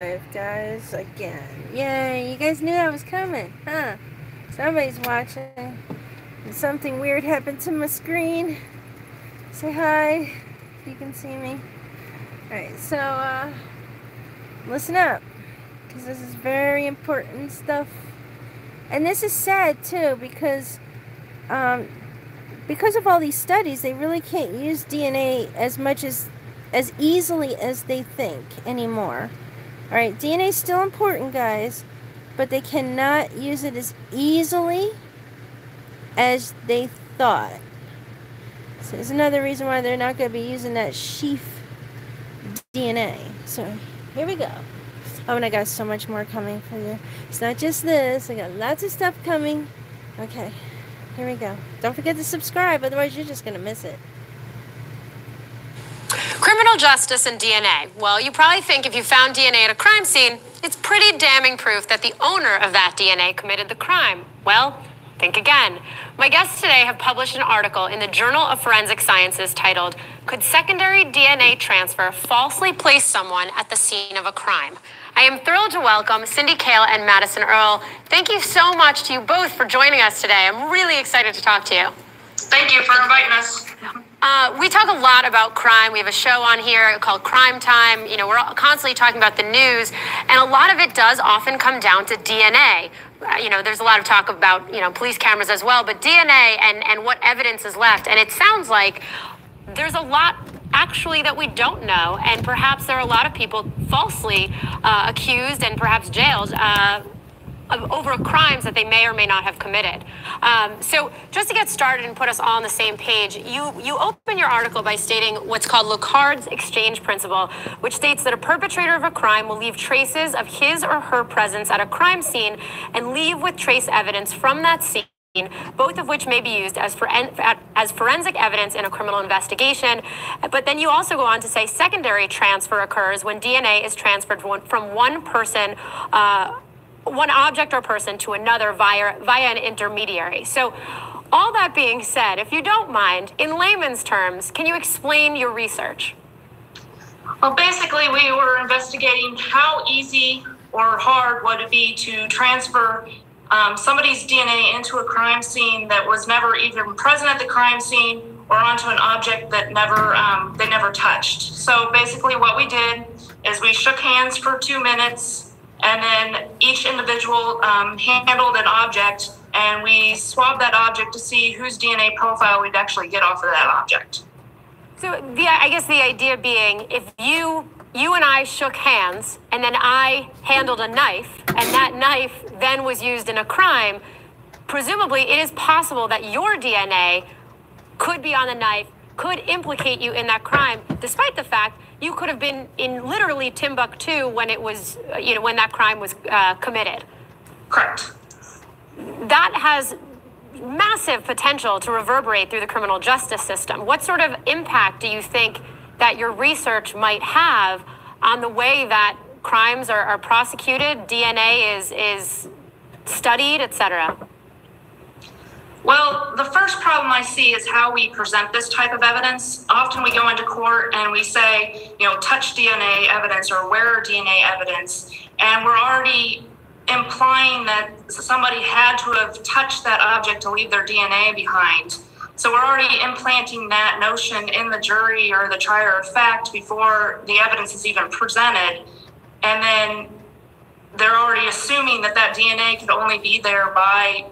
Guys, again. Yay, you guys knew that was coming, huh? Somebody's watching. And something weird happened to my screen. Say hi if you can see me. Alright, so, listen up. Because this is very important stuff. And this is sad, too, because of all these studies, they really can't use DNA as easily as they think anymore. Alright, DNA is still important, guys, but they cannot use it as easily as they thought. So there's another reason why they're not going to be using that sheaf DNA. So here we go. Oh, and I got so much more coming for you. It's not just this. I got lots of stuff coming. Okay, here we go. Don't forget to subscribe, otherwise you're just going to miss it. Criminal justice and DNA. Well, you probably think if you found DNA at a crime scene, it's pretty damning proof that the owner of that DNA committed the crime. Well, think again. My guests today have published an article in the Journal of Forensic Sciences titled, "Could Secondary DNA Transfer Falsely Place Someone at the Scene of a Crime?" I am thrilled to welcome Cindy Kale and Madison Earl. Thank you so much to you both for joining us today. I'm really excited to talk to you. Thank you for inviting us. We talk a lot about crime. We have a show on here called Crime Time. You know, we're constantly talking about the news, and a lot of it does often come down to DNA. There's a lot of talk about, police cameras as well, but DNA and what evidence is left. And it sounds like there's a lot actually that we don't know, and perhaps there are a lot of people falsely accused and perhaps jailed over crimes that they may or may not have committed. So just to get started and put us all on the same page, you open your article by stating what's called LowCards exchange principle, which states that a perpetrator of a crime will leave traces of his or her presence at a crime scene and leave with trace evidence from that scene, both of which may be used as forensic evidence in a criminal investigation. But then you also go on to say secondary transfer occurs when DNA is transferred from one person, one object or person to another via an intermediary. So all that being said, if you don't mind, in layman's terms, can you explain your research? Well, basically, we were investigating how easy or hard would it be to transfer somebody's DNA into a crime scene that was never even present at the crime scene or onto an object that they never touched. So basically what we did is we shook hands for 2 minutes, and then each individual handled an object, and we swabbed that object to see whose DNA profile we'd actually get off of that object. So I guess the idea being, if you and I shook hands, and then I handled a knife, and that knife then was used in a crime, presumably it is possible that your DNA could be on the knife, could implicate you in that crime, despite the fact you could have been in literally Timbuktu when it was, when that crime was committed. Correct. That has massive potential to reverberate through the criminal justice system. What sort of impact do you think that your research might have on the way that crimes are prosecuted, DNA is studied, etc.? Well, the first problem I see is how we present this type of evidence. Often we go into court and we say, touch DNA evidence or wear DNA evidence, and we're already implying that somebody had to have touched that object to leave their DNA behind. So we're already implanting that notion in the jury or the trier of fact before the evidence is even presented. And then they're already assuming that DNA could only be there by,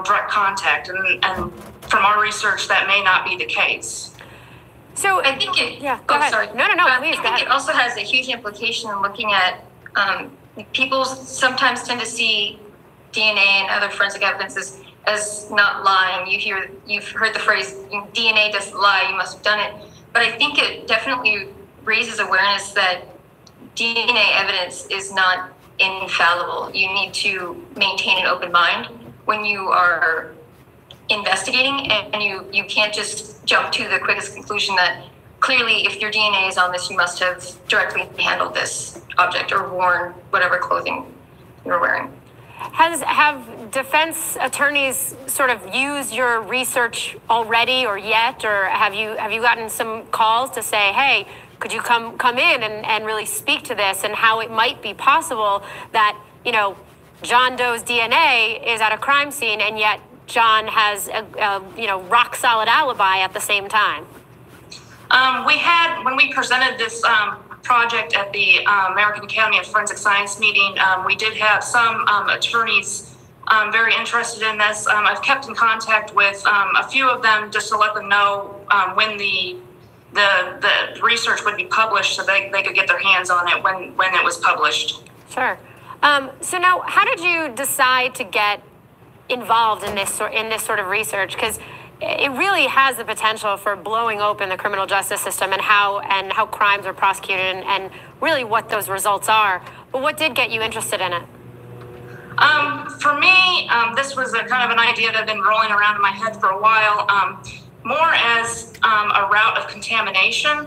direct contact. And from our research, that may not be the case. So I think it, yeah, go ahead. Sorry. No, please. I think it also has a huge implication in looking at people sometimes tend to see DNA and other forensic evidence as not lying. You've heard the phrase, DNA doesn't lie, you must have done it. But I think it definitely raises awareness that DNA evidence is not infallible. You need to maintain an open mind when you are investigating, and you can't just jump to the quickest conclusion that clearly if your DNA is on this, you must have directly handled this object or worn whatever clothing you're wearing. Have defense attorneys sort of used your research already or yet, or have you gotten some calls to say, hey, Could you come in and really speak to this and how it might be possible that, John Doe's DNA is at a crime scene and yet John has a rock solid alibi at the same time? When we presented this project at the American Academy of Forensic Science meeting, we did have some attorneys very interested in this. I've kept in contact with a few of them just to let them know when the research would be published, so they could get their hands on it when it was published. Sure. So now, how did you decide to get involved in this sort of research? Because it really has the potential for blowing open the criminal justice system and how crimes are prosecuted and really what those results are. But what did get you interested in it? For me, this was a kind of an idea that had been rolling around in my head for a while, more as a route of contamination.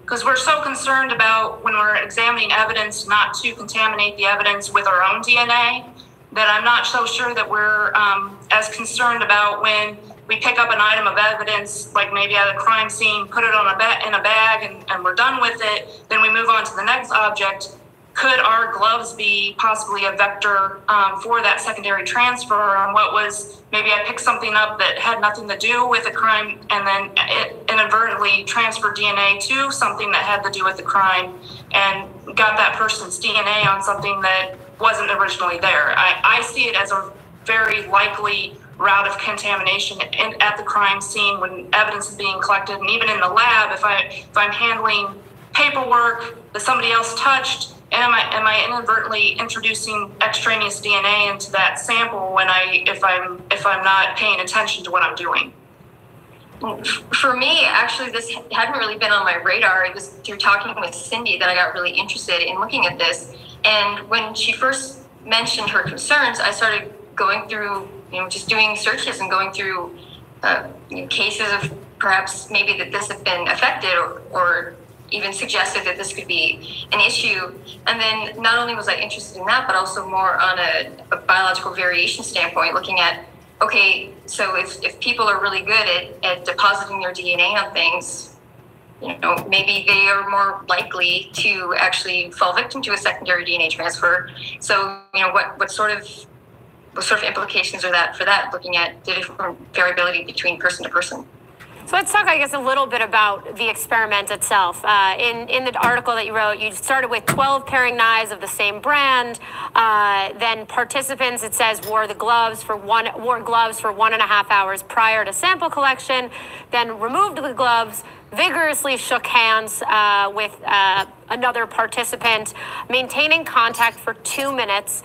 Because we're so concerned about, when we're examining evidence, not to contaminate the evidence with our own DNA, that I'm not so sure that we're as concerned about when we pick up an item of evidence, like maybe at a crime scene, put it in a bag, and we're done with it. Then we move on to the next object. Could our gloves be possibly a vector for that secondary transfer on what was, maybe I picked something up that had nothing to do with a crime and then it inadvertently transferred DNA to something that had to do with the crime and got that person's DNA on something that wasn't originally there. I see it as a very likely route of contamination at the crime scene when evidence is being collected, and even in the lab, if I'm handling paperwork that somebody else touched, am I inadvertently introducing extraneous DNA into that sample if I'm not paying attention to what I'm doing? For me, actually, this hadn't really been on my radar. It was through talking with Cindy that I got really interested in looking at this. And when she first mentioned her concerns, I started going through, just doing searches and going through cases of perhaps maybe that this had been affected or even suggested that this could be an issue. And then not only was I interested in that, but also more on a biological variation standpoint, looking at, okay, so if people are really good at depositing their DNA on things, maybe they are more likely to actually fall victim to a secondary DNA transfer. So, what sort of implications are that for that, looking at the different variability between person to person? So let's talk, I guess, a little bit about the experiment itself. In the article that you wrote, you started with 12 paring knives of the same brand. Then participants, it says, wore gloves for 1.5 hours prior to sample collection. Then removed the gloves, vigorously shook hands with another participant, maintaining contact for 2 minutes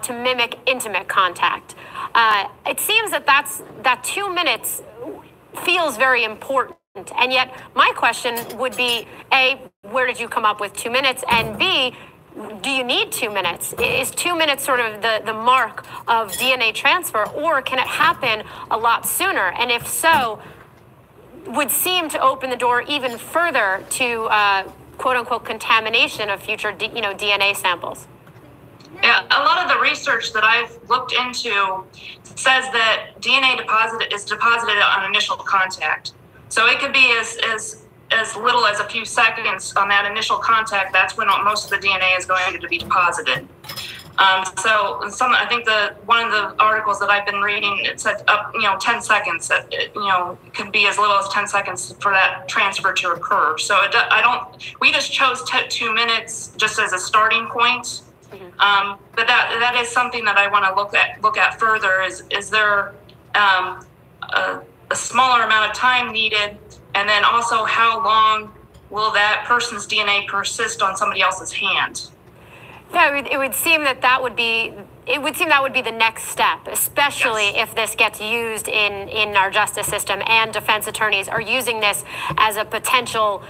to mimic intimate contact. It seems that 2 minutes feels very important. And yet my question would be, A, where did you come up with 2 minutes? And B, do you need 2 minutes? Is 2 minutes sort of the mark of DNA transfer, or can it happen a lot sooner? And if so, would seem to open the door even further to quote unquote contamination of future DNA samples. Yeah, a lot of the research that I've looked into says that DNA is deposited on initial contact. So it could be as little as a few seconds on that initial contact. That's when most of the DNA is going to be deposited. I think one of the articles that I've been reading, it said 10 seconds. It could be as little as 10 seconds for that transfer to occur. So we just chose 2 minutes just as a starting point. But that is something that I want to look at further. Is there a smaller amount of time needed, and then also how long will that person's DNA persist on somebody else's hand? Yeah, it would seem that would be the next step, especially if this gets used in our justice system and defense attorneys are using this as a potential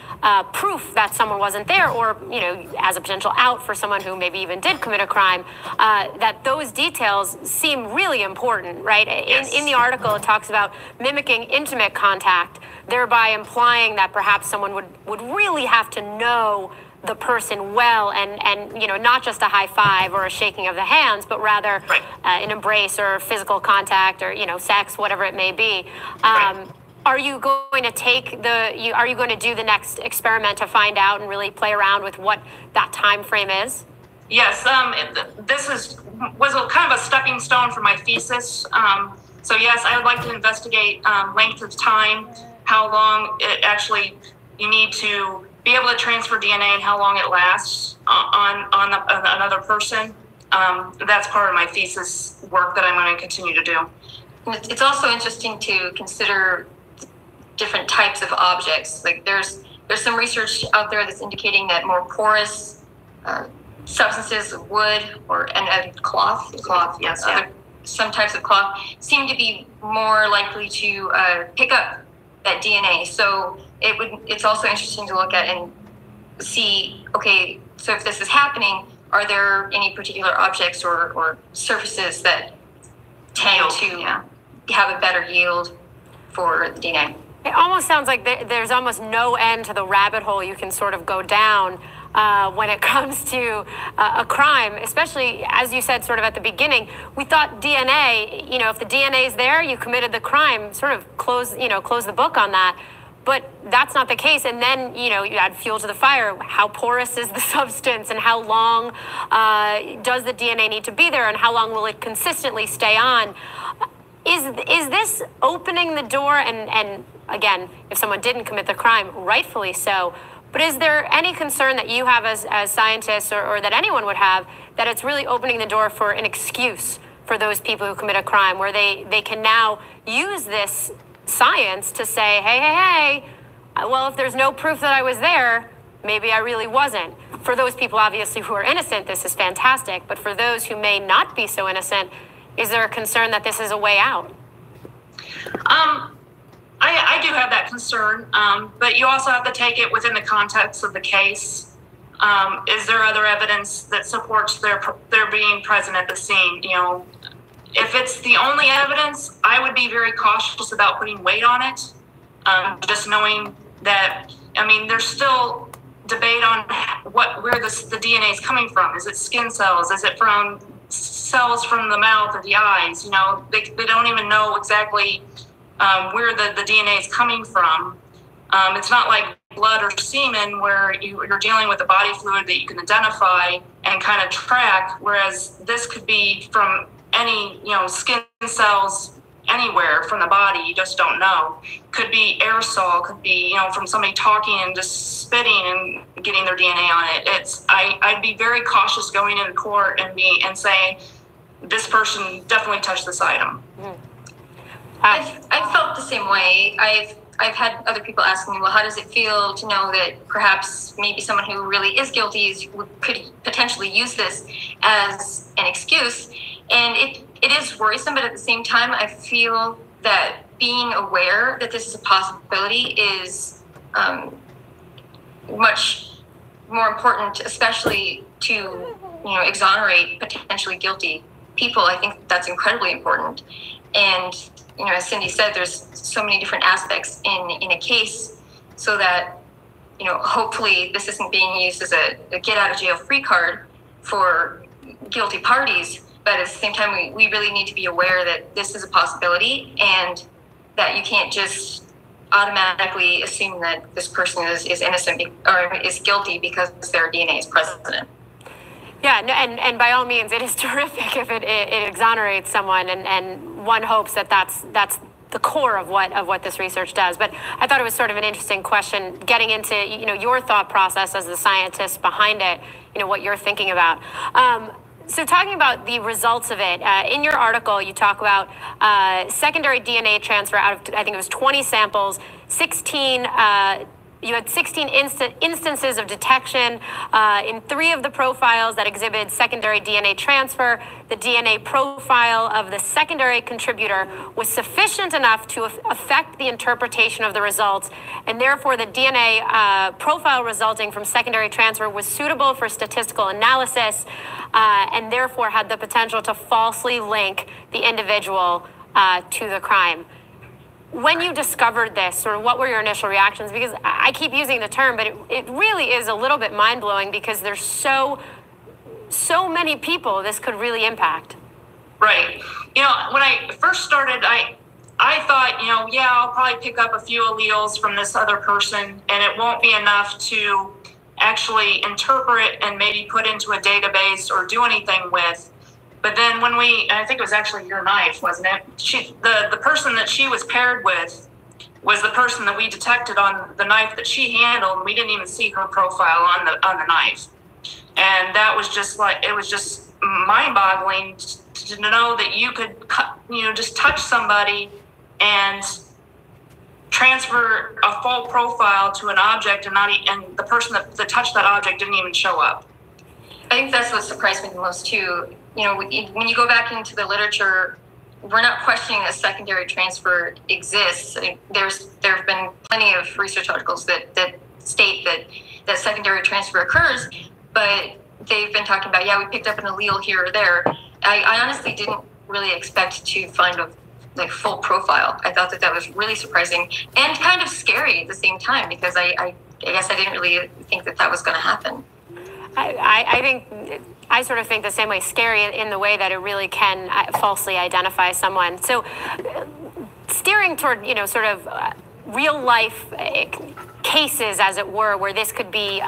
proof that someone wasn't there, or as a potential out for someone who maybe even did commit a crime. That those details seem really important, right? Yes. In the article, it talks about mimicking intimate contact, thereby implying that perhaps someone would really have to know the person well, and not just a high five or a shaking of the hands, but rather an embrace or physical contact or sex, whatever it may be. Are you going to take are you going to do the next experiment to find out and really play around with what that time frame is? Yes, this was kind of a stepping stone for my thesis. So yes, I would like to investigate length of time, how long it actually you need to be able to transfer DNA and how long it lasts on another person. That's part of my thesis work that I'm going to continue to do. It's also interesting to consider different types of objects. Like there's some research out there that's indicating that more porous substances, wood and cloth, yes, some types of cloth seem to be more likely to pick up that DNA. So it's also interesting to look at and see, okay, so if this is happening, are there any particular objects or surfaces that tend to have a better yield for the DNA? It almost sounds like there's almost no end to the rabbit hole you can sort of go down when it comes to a crime, especially, as you said, sort of at the beginning. We thought DNA, if the DNA is there, you committed the crime, sort of close the book on that. But that's not the case. And then, you add fuel to the fire. How porous is the substance and how long does the DNA need to be there and how long will it consistently stay on? Is this opening the door? And again, if someone didn't commit the crime, rightfully so. But is there any concern that you have as scientists or that anyone would have that it's really opening the door for an excuse for those people who commit a crime where they can now use this science to say, hey, well, if there's no proof that I was there, maybe I really wasn't. For those people, obviously, who are innocent, this is fantastic. But for those who may not be so innocent, is there a concern that this is a way out? I do have that concern, but you also have to take it within the context of the case. Is there other evidence that supports their being present at the scene? If it's the only evidence, I would be very cautious about putting weight on it. Just knowing that, there's still debate on where the DNA is coming from. Is it skin cells? Is it from cells from the mouth or the eyes? They don't even know exactly where the DNA is coming from. It's not like blood or semen where you're dealing with a body fluid that you can identify and kind of track, whereas this could be from any, skin cells anywhere from the body. You just don't know. Could be aerosol, could be, from somebody talking and just spitting and getting their DNA on it. I'd be very cautious going into court and saying, this person definitely touched this item. Mm. I've felt the same way. I've had other people ask me, well, how does it feel to know that perhaps maybe someone who really is guilty could potentially use this as an excuse? And it is worrisome, but at the same time, I feel that being aware that this is a possibility is much more important, especially to exonerate potentially guilty people. I think that's incredibly important. And as Cindy said, there's so many different aspects in a case, so that hopefully this isn't being used as a get out of jail free card for guilty parties. But at the same time, we really need to be aware that this is a possibility and that you can't just automatically assume that this person is innocent or is guilty because their DNA is present. Yeah, and by all means, it is terrific if it exonerates someone, and one hopes that that's the core of what this research does. But I thought it was sort of an interesting question, getting into your thought process as the scientist behind it, what you're thinking about. So talking about the results of it, in your article, you talk about secondary DNA transfer out of, I think it was 20 samples, 16, you had 16 instances of detection in 3 of the profiles that exhibited secondary DNA transfer. The DNA profile of the secondary contributor was sufficient enough to affect the interpretation of the results, and therefore the DNA profile resulting from secondary transfer was suitable for statistical analysis, and therefore had the potential to falsely link the individual to the crime. When you discovered this, sort of what were your initial reactions? Because I keep using the term, but it really is a little bit mind-blowing because there's so many people this could really impact. Right. When I first started, I I thought, yeah, I'll probably pick up a few alleles from this other person, and it won't be enough to actually interpret and maybe put into a database or do anything with. But then when I think it was actually your knife, wasn't it? The person that she was paired with was the person that we detected on the knife that she handled, and we didn't even see her profile on the knife. And that was just it was just mind-boggling to know that you could, just touch somebody and transfer a full profile to an object, and the person that touched that object didn't even show up. I think that's what surprised me the most too. When you go back into the literature, we're not questioning that secondary transfer exists. There have been plenty of research articles that state that secondary transfer occurs, but they've been talking about, we picked up an allele here or there. I honestly didn't really expect to find a full profile. I thought that was really surprising and kind of scary at the same time, because I guess I didn't really think that was going to happen. I sort of think the same way, scary in the way that it really can falsely identify someone. So steering toward, sort of real life cases, as it were, where this could be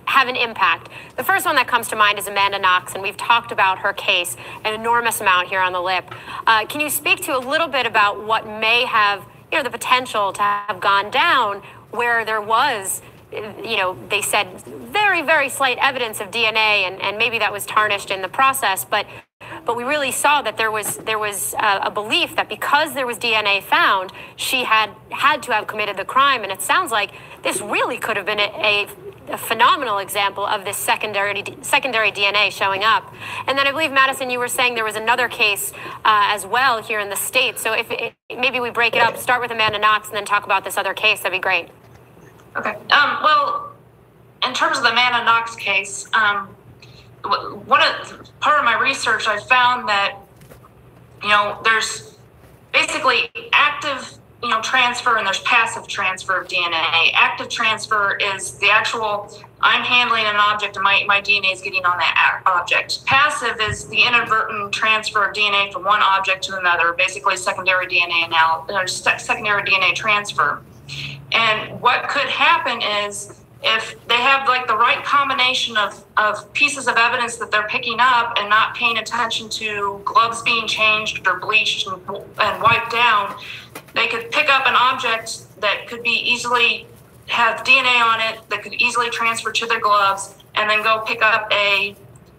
have an impact. The first one that comes to mind is Amanda Knox, and we've talked about her case an enormous amount here on The Lip. Can you speak to a little bit about what may have, the potential to have gone down where there was, they said very, very slight evidence of DNA, and maybe that was tarnished in the process, but we really saw that there was a belief that because there was DNA found, she had to have committed the crime. And it sounds like this really could have been a phenomenal example of this secondary DNA showing up. And then I believe, Madison, you were saying there was another case as well here in the States. So if maybe we break it up, start with Amanda Knox and then talk about this other case, that'd be great. Okay. Well, in terms of the Amanda Knox case, part of my research, I found that, there's basically active, transfer, and there's passive transfer of DNA. Active transfer is the actual, I'm handling an object and my DNA is getting on that object. Passive is the inadvertent transfer of DNA from one object to another, basically secondary secondary DNA transfer. And what could happen is, if they have the right combination of pieces of evidence that they're picking up and not paying attention to gloves being changed or bleached and wiped down, they could pick up an object that could be easily have DNA on it that could easily transfer to their gloves, and then go pick up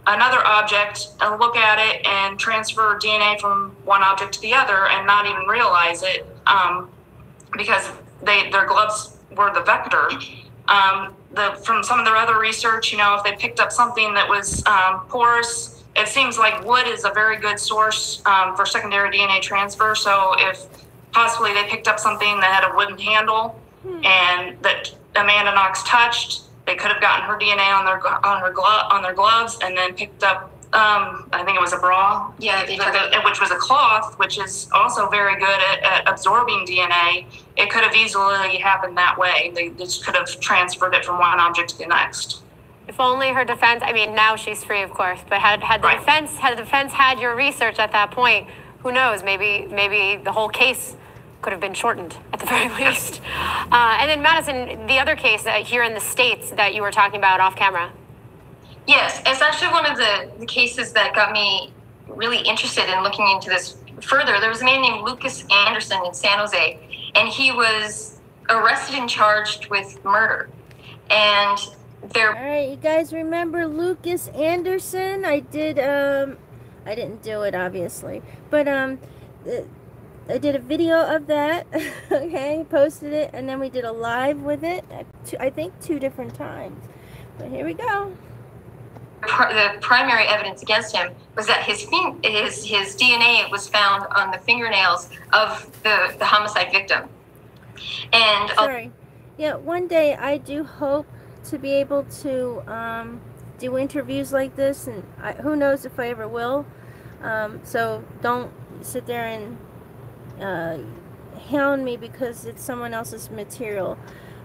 another object and look at it and transfer DNA from one object to the other and not even realize it, because their gloves were the vector. From some of their other research, if they picked up something that was porous, it seems like wood is a very good source for secondary DNA transfer. So if possibly they picked up something that had a wooden handle and that Amanda Knox touched, they could have gotten her DNA on their gloves, and then picked up I think it was a bra, which was a cloth, which is also very good at absorbing DNA. It could have easily happened that way. They just could have transferred it from one object to the next. If only her defense, now she's free, of course, but had the defense had your research at that point, who knows, maybe the whole case could have been shortened at the very least. And then Madison, the other case here in the States that you were talking about off camera. Yes, it's actually one of the cases that got me really interested in looking into this further. There was a man named Lucas Anderson in San Jose, and he was arrested and charged with murder. And all right, you guys remember Lucas Anderson? I didn't do it, obviously, but I did a video of that, okay, posted it, and then we did a live with it, I think 2 different times. But here we go. The primary evidence against him was that his DNA was found on the fingernails of the homicide victim. And sorry, yeah, one day I do hope to be able to do interviews like this, and who knows if I ever will. So don't sit there and hound me because it's someone else's material.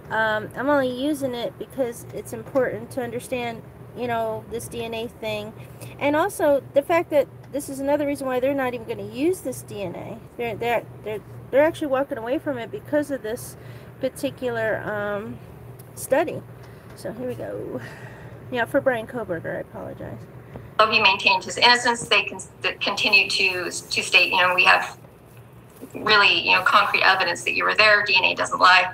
I'm only using it because it's important to understand you know, this DNA thing. And also the fact that this is another reason why they're not even going to use this DNA. They're actually walking away from it because of this particular study. So here we go. Yeah, for Brian Kohberger, I apologize. Though he maintained his innocence, they continue to state, you know, we have really, you know, concrete evidence that you were there, DNA doesn't lie,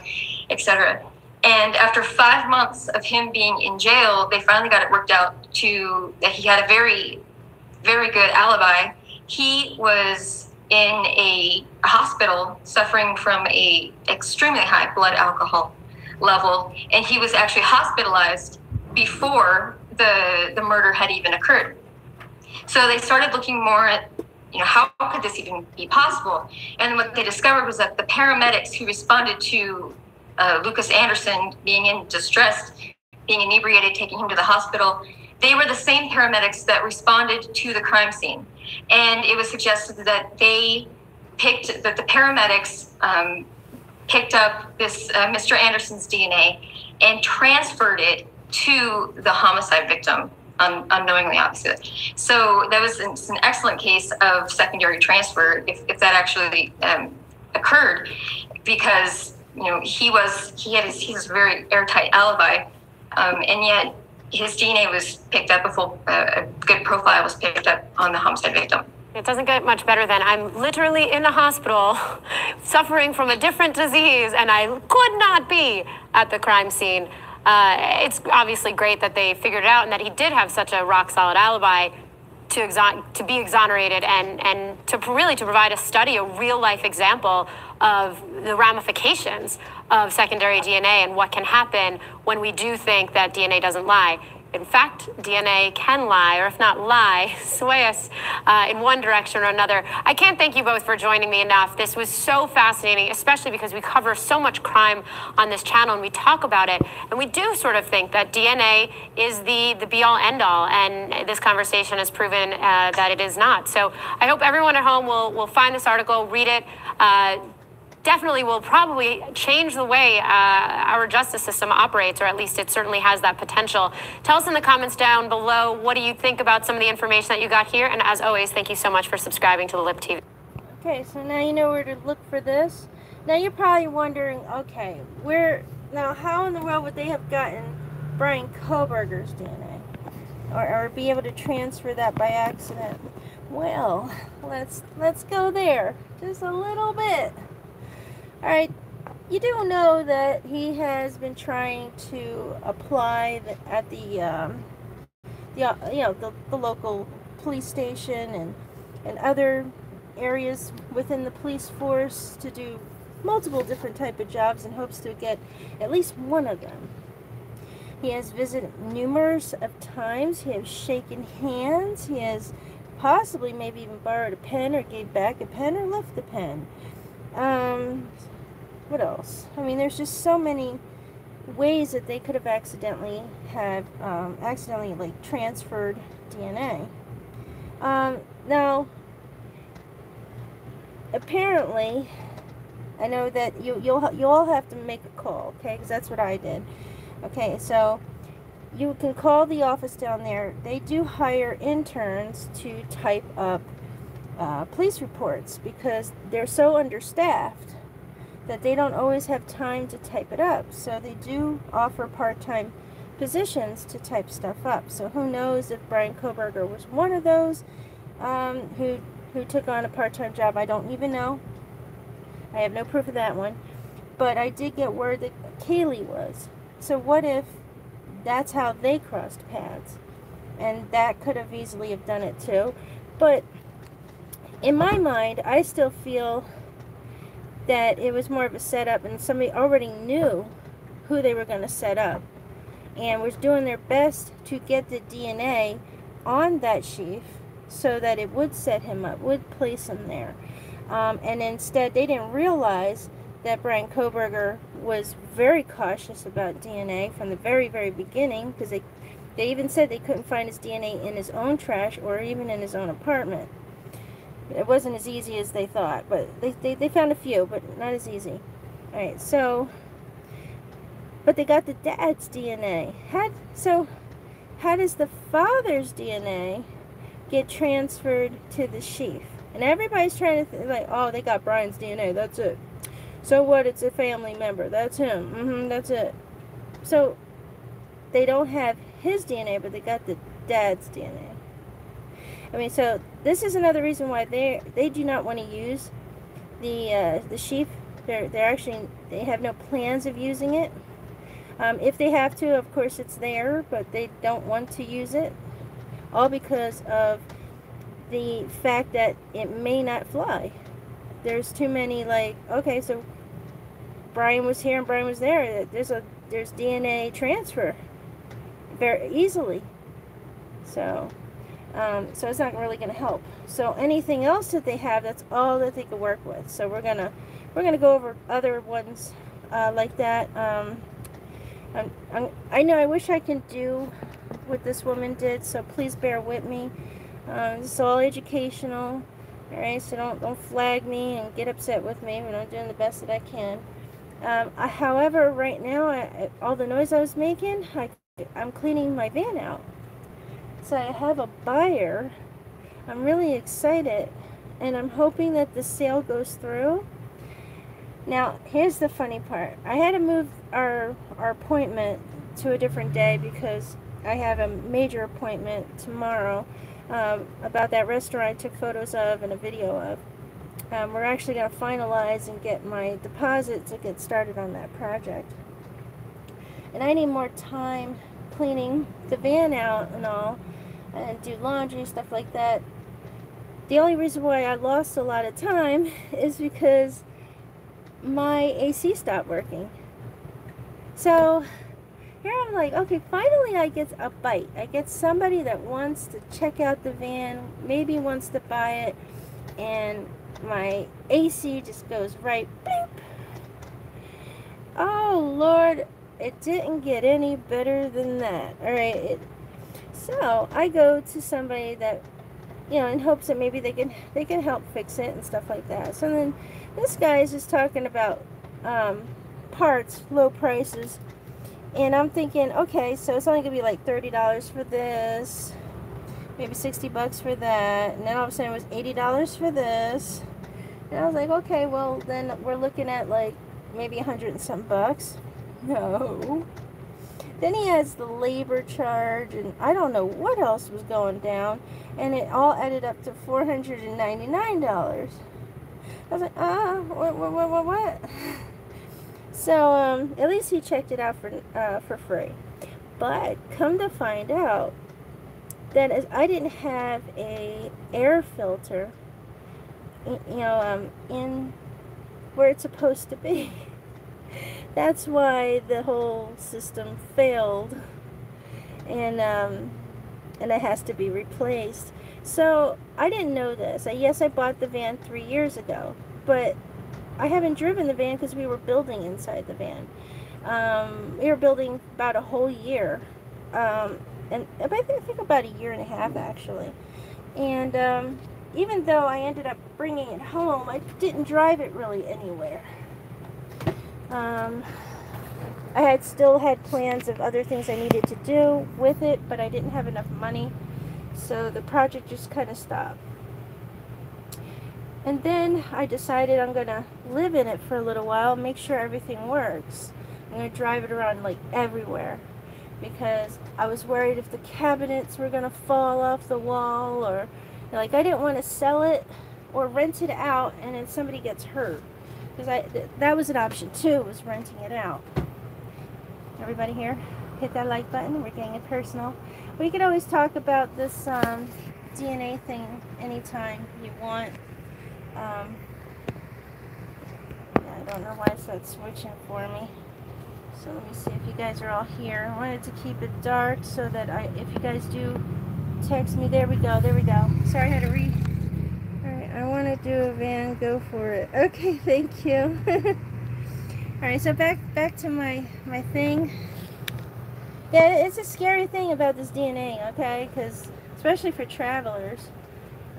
etc. And after 5 months of him being in jail, they finally got it worked out that he had a very, very good alibi. He was in a hospital suffering from a extremely high blood alcohol level, and he was actually hospitalized before the murder had even occurred. So they started looking more at, you know, how could this even be possible? And what they discovered was that the paramedics who responded to Lucas Anderson being in distress, being inebriated, taking him to the hospital, they were the same paramedics that responded to the crime scene. And it was suggested that the paramedics picked up this Mr. Anderson's DNA and transferred it to the homicide victim, unknowingly, obviously. So that was an excellent case of secondary transfer, if that actually occurred, because, you know, he had his very airtight alibi, and yet his DNA was picked up, a good profile was picked up on the homicide victim. It doesn't get much better than I'm literally in the hospital suffering from a different disease and I could not be at the crime scene. It's obviously great that they figured it out and that he did have such a rock-solid alibi to be exonerated and to provide a study, a real-life example of the ramifications of secondary DNA and what can happen when we do think that DNA doesn't lie. In fact, DNA can lie, or if not lie, sway us in one direction or another. I can't thank you both for joining me enough. This was so fascinating, especially because we cover so much crime on this channel and we talk about it. And we do sort of think that DNA is the be-all, end-all. And this conversation has proven that it is not. So I hope everyone at home will find this article, read it. Definitely will probably change the way our justice system operates, or at least it certainly has that potential. Tell us in the comments down below, what do you think about some of the information that you got here? And as always, thank you so much for subscribing to the Lip TV. Okay, so now you know where to look for this. Now you're probably wondering, okay, how in the world would they have gotten Brian Kohberger's DNA? Or be able to transfer that by accident? Well, let's go there just a little bit. All right, you do know that he has been trying to apply at the local police station and other areas within the police force to do multiple different type of jobs in hopes to get at least one of them. He has visited numerous of times. He has shaken hands. He has possibly maybe even borrowed a pen or gave back a pen or left the pen. What else? I mean, there's just so many ways that they could have accidentally like transferred DNA. Now, apparently, I know that you all have to make a call, okay? Because that's what I did. Okay, so you can call the office down there. They do hire interns to type up police reports because they're so understaffed that they don't always have time to type it up. So they do offer part-time positions to type stuff up. So who knows if Brian Kohberger was one of those who took on a part-time job. I don't even know. I have no proof of that one. But I did get word that Kaylee was. So what if that's how they crossed paths? And that could have easily have done it too. But in my mind, I still feel that it was more of a setup and somebody already knew who they were going to set up and was doing their best to get the DNA on that sheaf so that it would set him up, would place him there. And instead, they didn't realize that Brian Kohberger was very cautious about DNA from the very, very beginning, because they even said they couldn't find his DNA in his own trash or even in his own apartment. It wasn't as easy as they thought, but they found a few, but not as easy. Alright, so, but they got the dad's DNA. how does the father's DNA get transferred to the sheaf? And everybody's trying to like, oh, they got Brian's DNA, that's it. So what? It's a family member. That's him. That's it. So they don't have his DNA, but they got the dad's DNA. I mean, so this is another reason why they do not want to use the sheaf. They have no plans of using it. If they have to, of course, it's there, but they don't want to use it, all because of the fact that it may not fly. There's too many, like, okay, so Brian was here and Brian was there. There's DNA transfer very easily. So it's not really going to help. So anything else that they have, that's all that they can work with. So we're gonna go over other ones like that. I know I wish I could do what this woman did, so please bear with me. This is all educational, all right? So don't flag me and get upset with me when I'm doing the best that I can. However, right now, all the noise I was making, I'm cleaning my van out. So I have a buyer. I'm really excited, and I'm hoping that the sale goes through. Now, here's the funny part. I had to move our appointment to a different day because I have a major appointment tomorrow about that restaurant I took photos of and a video of. We're actually going to finalize and get my deposit to get started on that project. And I need more time cleaning the van out and all, and do laundry, stuff like that. The only reason why I lost a lot of time is because my AC stopped working. So here I'm like, okay, finally I get a bite. I get somebody that wants to check out the van, maybe wants to buy it, and my AC just goes right bloop. Oh Lord, it didn't get any better than that. All right, so I go to somebody that, you know, in hopes that maybe they can help fix it and stuff like that. So then this guy is just talking about parts, low prices, and I'm thinking, okay, so it's only gonna be like $30 for this, maybe 60 bucks for that, and then all of a sudden it was $80 for this, and I was like, okay, well then we're looking at like maybe 100 and some bucks. No. Then he has the labor charge, and I don't know what else was going down, and it all added up to $499. I was like, what? So, at least he checked it out for free. But come to find out that as I didn't have a air filter, you know, in where it's supposed to be. That's why the whole system failed, and it has to be replaced. So I didn't know this. Yes, I bought the van 3 years ago, but I haven't driven the van because we were building inside the van. We were building about a whole year, and I think about a year and a half actually. And even though I ended up bringing it home, I didn't drive it really anywhere. I had still had plans of other things I needed to do with it, but I didn't have enough money, so the project just kind of stopped. And then I decided I'm gonna live in it for a little while, make sure everything works. I'm gonna drive it around like everywhere, because I was worried if the cabinets were gonna fall off the wall, or like I didn't want to sell it or rent it out and then somebody gets hurt. Because that was an option too, was renting it out. Everybody here, hit that like button. We're getting it personal. We could always talk about this DNA thing anytime you want. Yeah, I don't know why it's not switching for me. So let me see if you guys are all here. I wanted to keep it dark so that if you guys do text me, there we go. Sorry, I had to read. I want to do a van, go for it. Okay, thank you. Alright, so back to my thing. Yeah, it's a scary thing about this DNA, okay? Because, especially for travelers.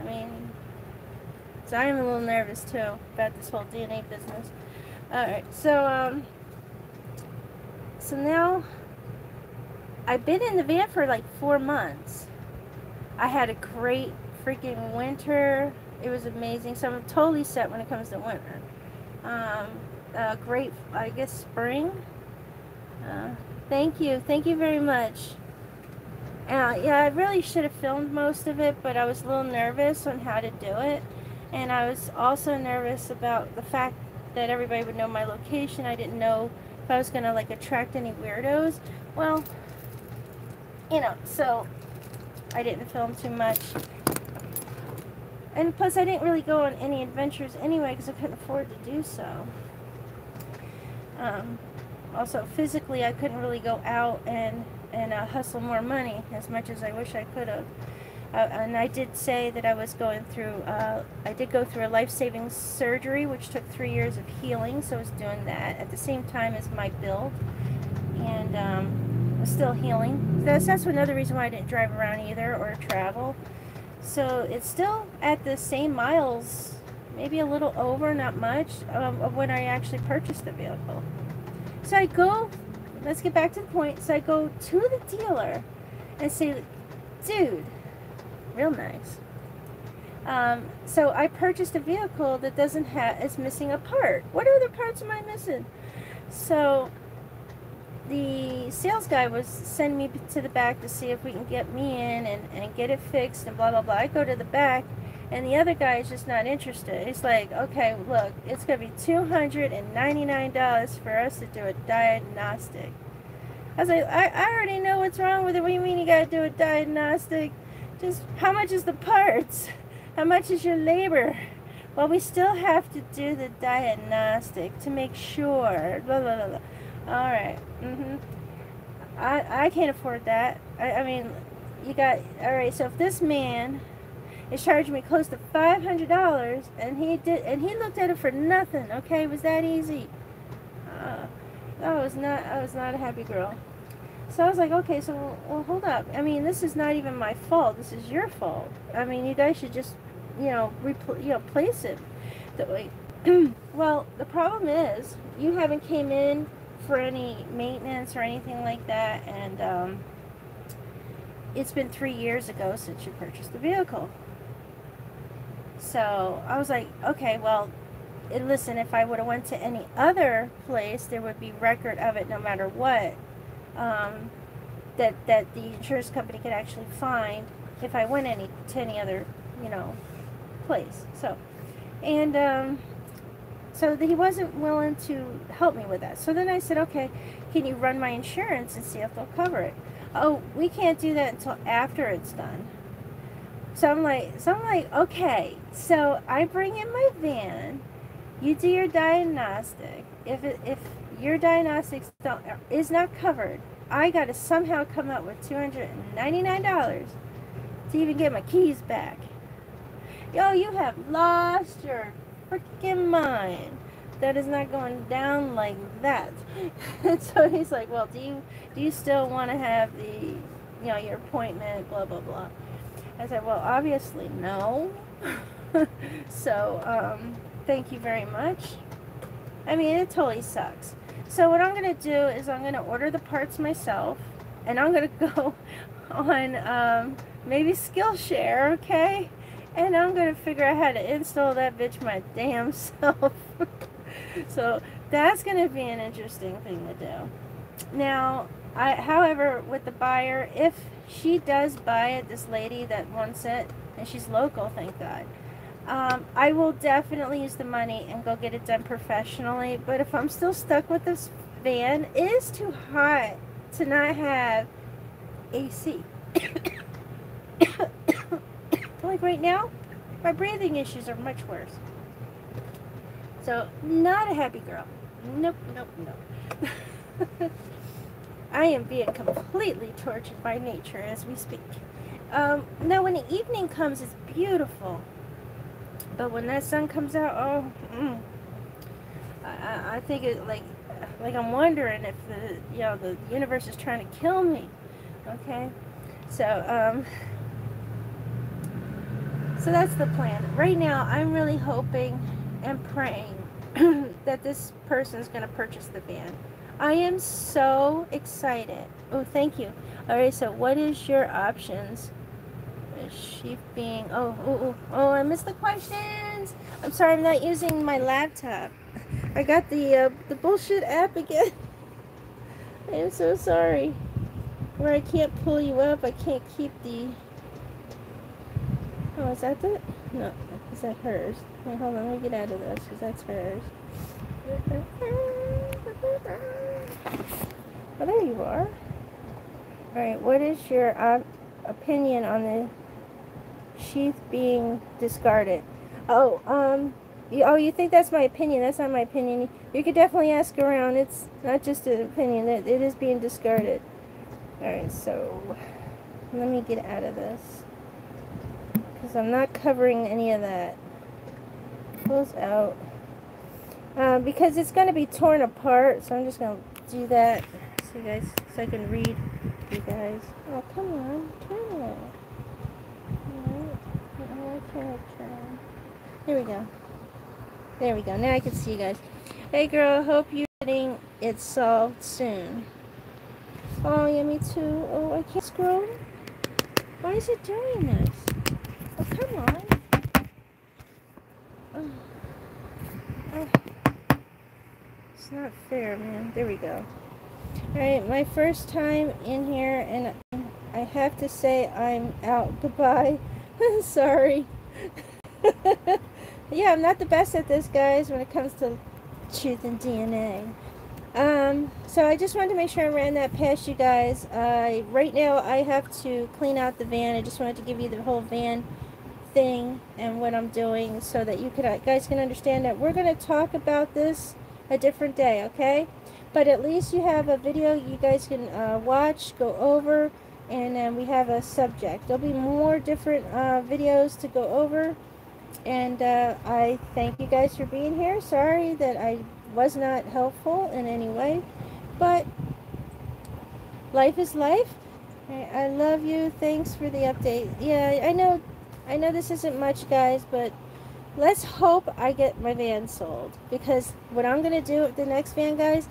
I mean, so I'm a little nervous too about this whole DNA business. Alright, so now I've been in the van for like 4 months. I had a great freaking winter. It was amazing. So I'm totally set when it comes to winter. Great, I guess, spring. Thank you very much. Yeah, I really should have filmed most of it, but I was a little nervous on how to do it. And I was also nervous about the fact that everybody would know my location. I didn't know if I was going to, like, attract any weirdos. Well, you know, so I didn't film too much. And plus, I didn't really go on any adventures anyway because I couldn't afford to do so. Also, physically, I couldn't really go out and hustle more money as much as I wish I could have. And I did say that I was going through, I did go through a life-saving surgery, which took 3 years of healing, so I was doing that at the same time as my build. And I was still healing. That's another reason why I didn't drive around either or travel. So it's still at the same miles, maybe a little over, not much, of when I actually purchased the vehicle. So I go, let's get back to the point. So I go to the dealer and say, dude, real nice. So I purchased a vehicle that doesn't have, is missing a part. What other parts am I missing? So the sales guy was sending me to the back to see if we can get me in and get it fixed and blah, blah, blah. I go to the back and the other guy is just not interested. He's like, okay, look, it's going to be $299 for us to do a diagnostic. I was like, I already know what's wrong with it. What do you mean you got to do a diagnostic? Just how much is the parts? How much is your labor? Well, we still have to do the diagnostic to make sure. Blah, blah, blah, blah. All right. I can't afford that. I mean, you got, all right, so if this man is charging me close to $500 and he looked at it for nothing, okay? Was that easy? I was not a happy girl. So I was like, okay, so well, hold up. I mean, this is not even my fault. This is your fault. I mean, you guys should just, place it that way. Well, the problem is you haven't came in for any maintenance or anything like that, and it's been 3 years ago since you purchased the vehicle. So I was like, okay, well, listen, if I would have went to any other place, there would be record of it no matter what. That the insurance company could actually find if I went to any other, place. So, and so he wasn't willing to help me with that. So then I said, okay, can you run my insurance and see if they'll cover it? Oh, we can't do that until after it's done. So I'm like, okay. So I bring in my van. You do your diagnostic. If your diagnostics is not covered, I got to somehow come up with $299 to even get my keys back. Yo, you have lost your freaking mind. That is not going down like that. And so he's like, well, do you still want to have the, your appointment, blah, blah, blah. I said, well, obviously no. So, thank you very much. I mean, it totally sucks. So what I'm going to do is I'm going to order the parts myself, and I'm going to go on maybe Skillshare, okay? And I'm going to figure out how to install that bitch my damn self. So that's going to be an interesting thing to do. Now, however, with the buyer, if she does buy it, this lady that wants it, and she's local, thank God, I will definitely use the money and go get it done professionally. But if I'm still stuck with this van, it is too hot to not have AC. Like right now, my breathing issues are much worse. So, not a happy girl. Nope, nope, nope. I am being completely tortured by nature as we speak. Now, when the evening comes, it's beautiful. But when that sun comes out, I think it like I'm wondering if the universe is trying to kill me. Okay, so so that's the plan. Right now, I'm really hoping and praying that this person is going to purchase the van. I am so excited. Oh, thank you. All right, so what is your options? Sheep being, I missed the questions. I'm sorry, I'm not using my laptop. I got the bullshit app again. I am so sorry. Where I can't pull you up, I can't keep the. Oh, is that it? No, is that hers? Wait, hold on, let me get out of this because that's hers. Oh, there you are. All right, what is your opinion on the sheath being discarded? You think that's my opinion? That's not my opinion. You could definitely ask around. It's not just an opinion. It is being discarded. All right, so let me get out of this because I'm not covering any of that. Close out. Because it's going to be torn apart, so I'm just going to do that so you guys, so I can read you guys. Oh, come on, turn it. There we go. There we go. Now I can see you guys. Hey girl, hope you're getting it solved soon. Oh yeah, me too. Oh, I can't scroll. Why is it doing this? Oh, come on. Oh. It's not fair, man. There we go. Alright, my first time in here, and I have to say I'm out. Goodbye. Sorry. Yeah, I'm not the best at this, guys, when it comes to truth and DNA. So I just wanted to make sure I ran that past you guys. Right now I have to clean out the van. I just wanted to give you the whole van thing and what I'm doing so that you guys can understand that we're going to talk about this a different day, okay? But at least you have a video you guys can watch, go over, and then we have a subject. There'll be more different videos to go over. And I thank you guys for being here. Sorry that I was not helpful in any way, but life is life. I love you. Thanks for the update. Yeah, I know this isn't much, guys, but let's hope I get my van sold, because what I'm going to do with the next van, guys,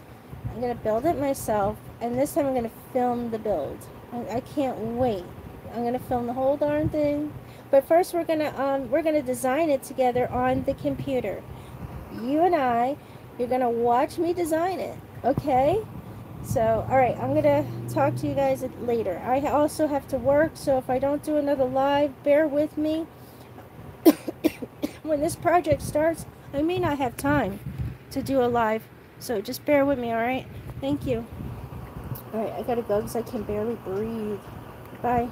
I'm going to build it myself, and this time I'm going to film the build. I can't wait. I'm going to film the whole darn thing. But first we're gonna design it together on the computer. You and you're gonna watch me design it, okay? So, alright, I'm gonna talk to you guys later. I also have to work, so if I don't do another live, bear with me. When this project starts, I may not have time to do a live, so just bear with me, alright? Thank you. Alright, I gotta go because I can barely breathe. Bye.